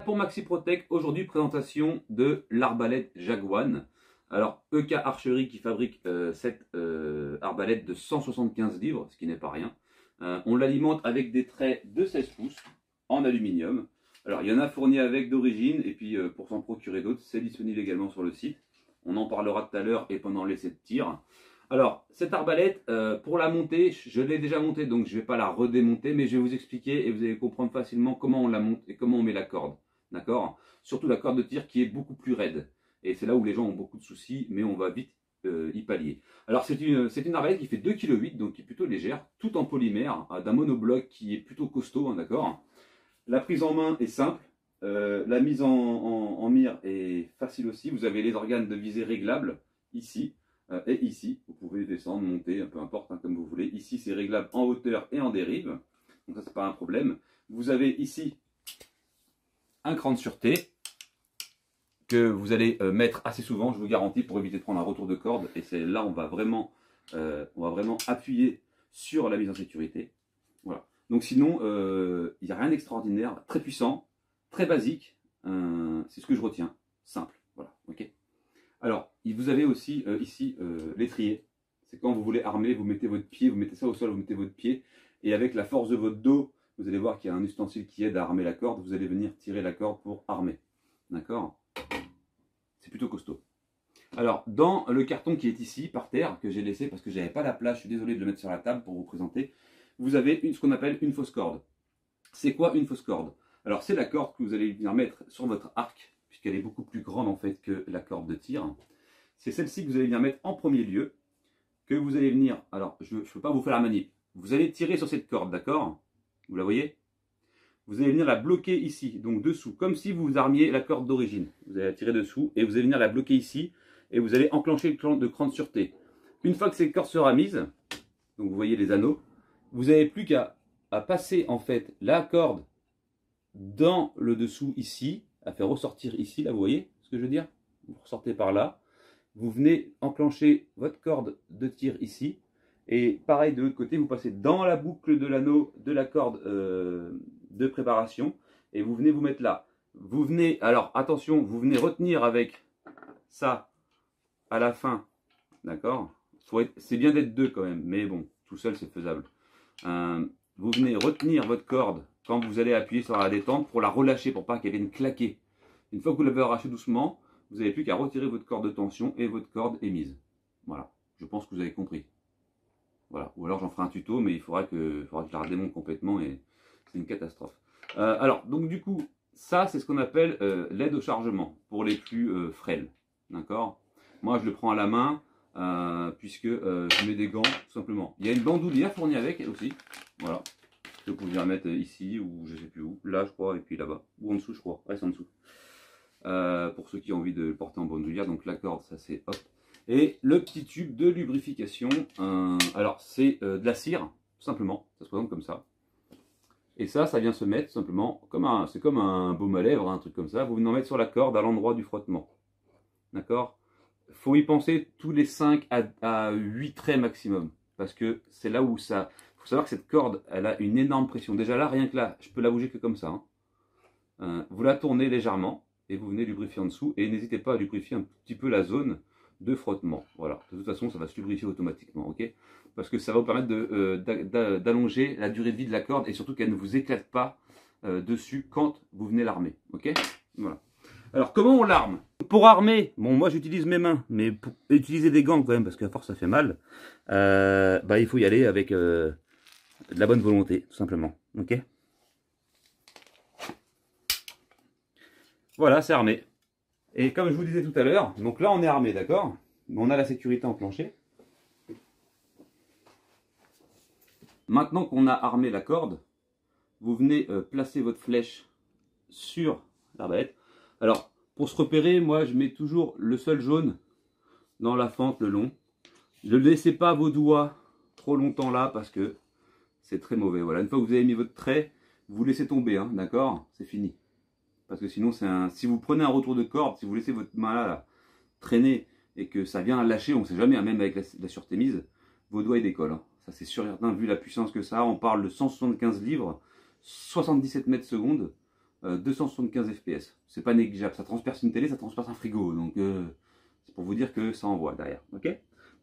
Pour Maxi Protect, aujourd'hui présentation de l'arbalète Jaguan. Alors EK Archerie qui fabrique cette arbalète de 175 livres, ce qui n'est pas rien. On l'alimente avec des traits de 16 pouces en aluminium. Alors il y en a fourni avec d'origine et puis pour s'en procurer d'autres, c'est disponible également sur le site. On en parlera tout à l'heure et pendant l'essai de tir. Alors cette arbalète, pour la monter, je l'ai déjà montée donc je ne vais pas la redémonter, mais je vais vous expliquer et vous allez comprendre facilement comment on la monte et comment on met la corde. D'accord? Surtout la corde de tir qui est beaucoup plus raide. Et c'est là où les gens ont beaucoup de soucis, mais on va vite y pallier. Alors c'est une arbalète qui fait 2,8 kg, donc qui est plutôt légère, tout en polymère, d'un monobloc qui est plutôt costaud, hein, d'accord? La prise en main est simple, la mise en mire est facile aussi. Vous avez les organes de visée réglables, ici et ici. Vous pouvez descendre, monter, peu importe, hein, comme vous voulez. Ici c'est réglable en hauteur et en dérive, donc ça c'est pas un problème. Vous avez ici un cran de sûreté que vous allez mettre assez souvent, je vous garantis, pour éviter de prendre un retour de corde. Et c'est là on va vraiment appuyer sur la mise en sécurité. Voilà. Donc sinon, il n'y a rien d'extraordinaire, très puissant, très basique. C'est ce que je retiens, simple. Voilà. Ok. Alors, vous avez aussi ici l'étrier. C'est quand vous voulez armer, vous mettez votre pied, vous mettez ça au sol, vous mettez votre pied, et avec la force de votre dos, vous allez voir qu'il y a un ustensile qui aide à armer la corde. Vous allez venir tirer la corde pour armer. D'accord? C'est plutôt costaud. Alors, dans le carton qui est ici, par terre, que j'ai laissé parce que je n'avais pas la place, je suis désolé de le mettre sur la table pour vous présenter, vous avez ce qu'on appelle une fausse corde. C'est quoi une fausse corde? Alors, c'est la corde que vous allez venir mettre sur votre arc, puisqu'elle est beaucoup plus grande en fait que la corde de tir. C'est celle-ci que vous allez venir mettre en premier lieu, que vous allez venir, alors je ne peux pas vous faire la manip, vous allez tirer sur cette corde, d'accord? Vous la voyez? Vous allez venir la bloquer ici, donc dessous, comme si vous armiez la corde d'origine. Vous allez la tirer dessous et vous allez venir la bloquer ici et vous allez enclencher le cran de sûreté. Une fois que cette corde sera mise, donc vous voyez les anneaux, vous n'avez plus qu'à passer en fait la corde dans le dessous ici, à faire ressortir ici, là vous voyez ce que je veux dire? Vous ressortez par là, vous venez enclencher votre corde de tir ici. Et pareil de l'autre côté, vous passez dans la boucle de l'anneau de la corde de préparation et vous venez vous mettre là. Vous venez, alors attention, vous venez retenir avec ça à la fin, d'accord? C'est bien d'être deux quand même, mais bon, tout seul c'est faisable. Vous venez retenir votre corde quand vous allez appuyer sur la détente pour la relâcher, pour pas qu'elle vienne claquer. Une fois que vous l'avez arraché doucement, vous n'avez plus qu'à retirer votre corde de tension et votre corde est mise. Voilà, je pense que vous avez compris. Voilà. Ou alors j'en ferai un tuto, mais il faudra que je la redémonte complètement et c'est une catastrophe. Alors, donc du coup, ça c'est ce qu'on appelle l'aide au chargement pour les plus frêles. D'accord? Moi je le prends à la main puisque je mets des gants tout simplement. Il y a une bandoulière fournie avec elle aussi. Voilà. Que vous pouvez la mettre ici ou je sais plus où. Là je crois et puis là-bas. Ou en dessous je crois. Ouais, c'est en dessous. Pour ceux qui ont envie de le porter en bandoulière. Donc la corde, ça c'est hop. Et le petit tube de lubrification, alors c'est de la cire, tout simplement, ça se présente comme ça. Et ça vient se mettre tout simplement, c'est comme un baume à lèvres, un truc comme ça. Vous venez en mettre sur la corde à l'endroit du frottement. D'accord? Il faut y penser tous les 5 à 8 traits maximum. Parce que c'est là où ça... Il faut savoir que cette corde, elle a une énorme pression. Déjà là, rien que là, je peux la bouger que comme ça. Hein. Vous la tournez légèrement et vous venez lubrifier en dessous. Et n'hésitez pas à lubrifier un petit peu la zone de frottement. Voilà, de toute façon ça va se lubrifier automatiquement, ok? Parce que ça va vous permettre d'allonger la durée de vie de la corde et surtout qu'elle ne vous éclate pas dessus quand vous venez l'armer, ok? Voilà. Alors comment on l'arme? Pour armer, bon moi j'utilise mes mains, mais pour utiliser des gants quand même parce qu'à force ça fait mal, il faut y aller avec de la bonne volonté, tout simplement, ok? Voilà, c'est armé. Et comme je vous disais tout à l'heure, donc là on est armé, d'accord? On a la sécurité enclenchée. Maintenant qu'on a armé la corde, vous venez placer votre flèche sur l'arbalète. Alors, pour se repérer, moi je mets toujours le seul jaune dans la fente, le long. Ne laissez pas vos doigts trop longtemps là parce que c'est très mauvais. Voilà, une fois que vous avez mis votre trait, vous laissez tomber, hein, d'accord? C'est fini. Parce que sinon, si vous prenez un retour de corde, si vous laissez votre main là, traîner et que ça vient lâcher, on ne sait jamais, hein, même avec la sûreté mise, vos doigts ils décollent. Hein. Ça c'est sûr et certain, vu la puissance que ça a. On parle de 175 livres, 77 mètres secondes. 275 fps. C'est pas négligeable, ça transperce une télé, ça transperce un frigo, donc c'est pour vous dire que ça envoie derrière, ok?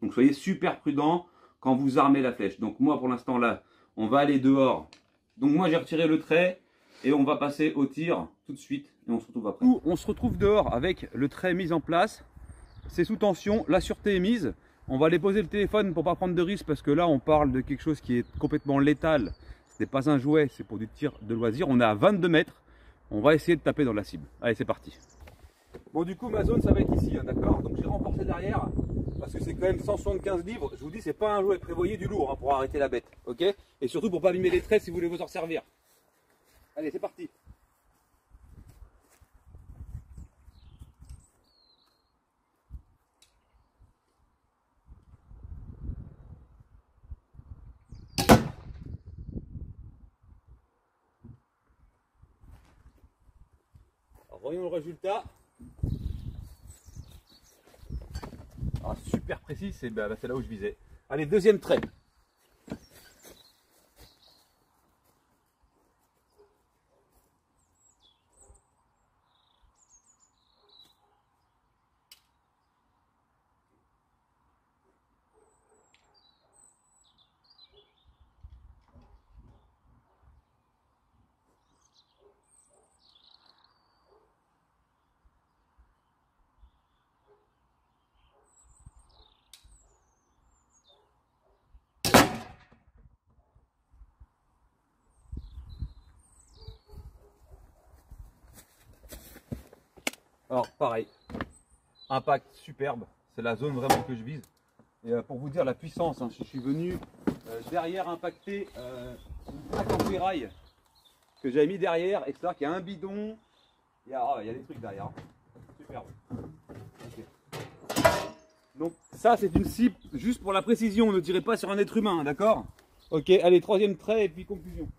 Donc soyez super prudent quand vous armez la flèche. Donc moi pour l'instant là, on va aller dehors. Donc moi j'ai retiré le trait et on va passer au tir tout de suite et on se retrouve après. On se retrouve dehors avec le trait mis en place, c'est sous tension, la sûreté est mise. On va aller poser le téléphone pour pas prendre de risque parce que là on parle de quelque chose qui est complètement létal. Ce n'est pas un jouet, c'est pour du tir de loisir. On est à 22 mètres, on va essayer de taper dans la cible. Allez, c'est parti. Bon, du coup ma zone ça va être ici, hein, d'accord? Donc j'ai renforcé derrière parce que c'est quand même 175 livres. Je vous dis, c'est pas un jouet, prévoyez du lourd hein, pour arrêter la bête, ok? Et surtout pour pas abîmer les traits si vous voulez vous en servir. Allez, c'est parti. Alors, voyons le résultat. Ah, super précis, c'est là où je visais. Allez, deuxième trait. Alors pareil, impact superbe, c'est la zone vraiment que je vise. Et pour vous dire la puissance, hein, je suis venu derrière impacter une plaque en ferraille que j'avais mis derrière, et c'est-à-dire qu'il y a un bidon, il y a des trucs derrière. Superbe. Okay. Donc ça c'est une cible juste pour la précision, ne tirez pas sur un être humain, d'accord? Ok, allez, troisième trait et puis conclusion.